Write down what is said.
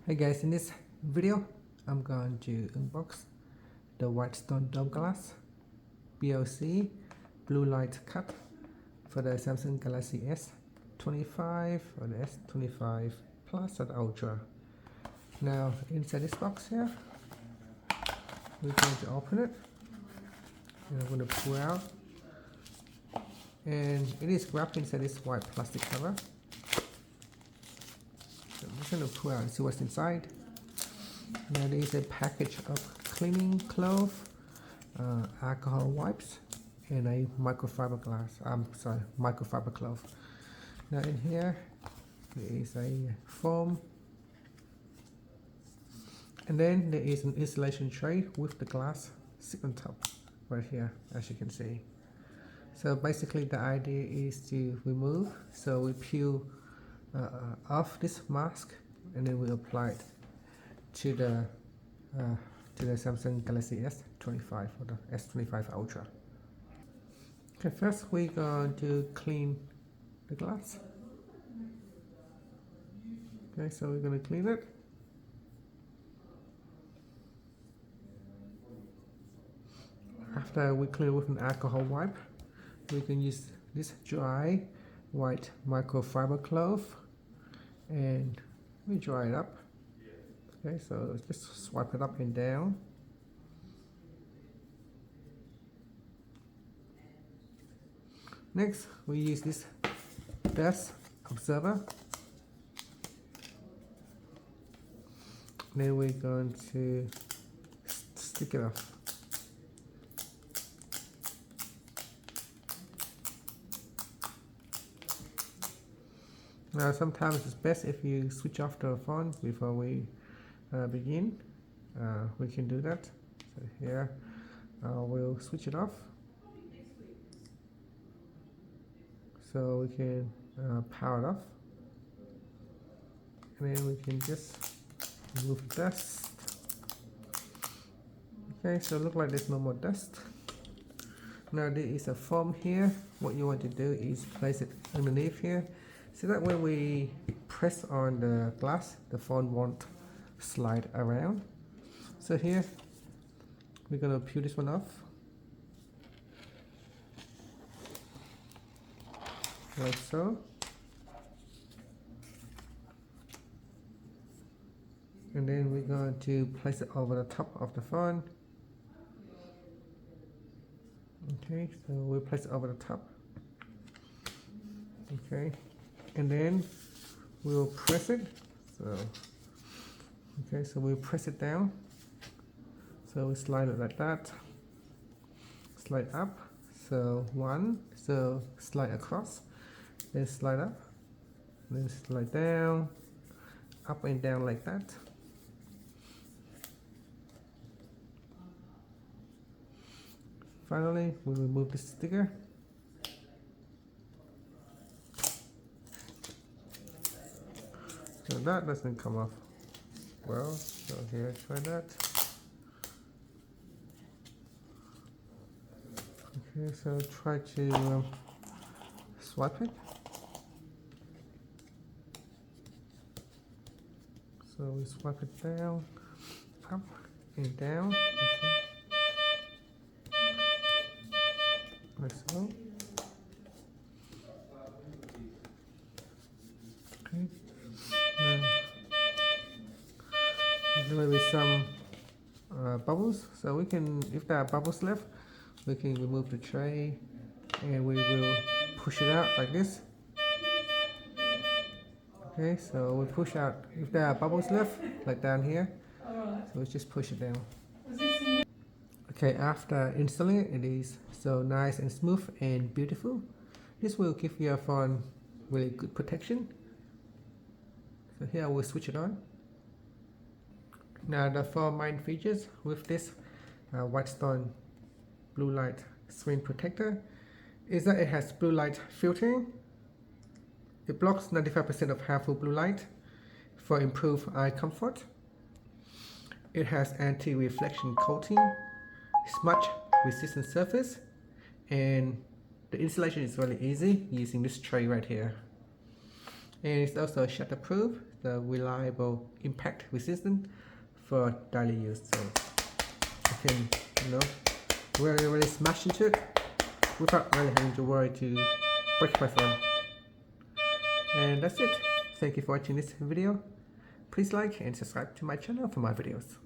Hey guys, in this video I'm going to unbox the Whitestone DomeGlass BLC blue light cup for the Samsung Galaxy S25 or the S25 Plus or the Ultra. Now inside this box here, we're going to open it and I'm going to pull out, and it is wrapped inside this white plastic cover. I'm just going to pull out and see what's inside. Now there is a package of cleaning cloth, alcohol wipes, and a microfiber cloth. Now in here there is a foam, and then there is an installation tray with the glass sit on top right here, as you can see. So basically the idea is to remove, so we peel off this mask and then we apply it to the Samsung Galaxy S25 or the S25 Ultra. Okay, first we're going to clean the glass. Okay, so we're going to clean it. After we clean it with an alcohol wipe, we can use this dry white microfiber cloth and we dry it up. Okay, so just swipe it up and down. Next, we use this dust observer. Then we're going to stick it off. Now sometimes it's best if you switch off the phone before we begin. We can do that. So here we'll switch it off so we can power it off, and then we can just remove the dust. Okay, so look like there's no more dust. Now there is a foam here. What you want to do is place it underneath here, so that when we press on the glass, the phone won't slide around. So here we're going to peel this one off like so, and then we're going to place it over the top of the phone. Okay, so we'll place it over the top. Okay, and then we'll press it. Okay, so we'll press it down. So we slide it like that. Slide up. So one. So slide across. Then slide up. Then slide down. Up and down like that. Finally, we remove the sticker. So that doesn't come off well, so here, try that. Okay, so try to swipe it. So we swipe it down, up and down, like so. Okay. There's going to be some bubbles, so we can, if there are bubbles left, we can remove the tray and we will push it out like this. Okay, so we push out if there are bubbles left, like down here. So we just push it down. Okay, after installing it, it is so nice and smooth and beautiful. This will give your phone really good protection. So here I will switch it on. Now the four main features with this Whitestone blue light screen protector is that it has blue light filtering. It blocks 95% of harmful blue light for improved eye comfort. It has anti-reflection coating, smudge resistant surface, and the installation is really easy using this tray right here. And it's also shatterproof the reliable impact resistant for daily use. So I can, really smash into it without really having to worry to break my phone. And that's it. Thank you for watching this video. Please like and subscribe to my channel for more videos.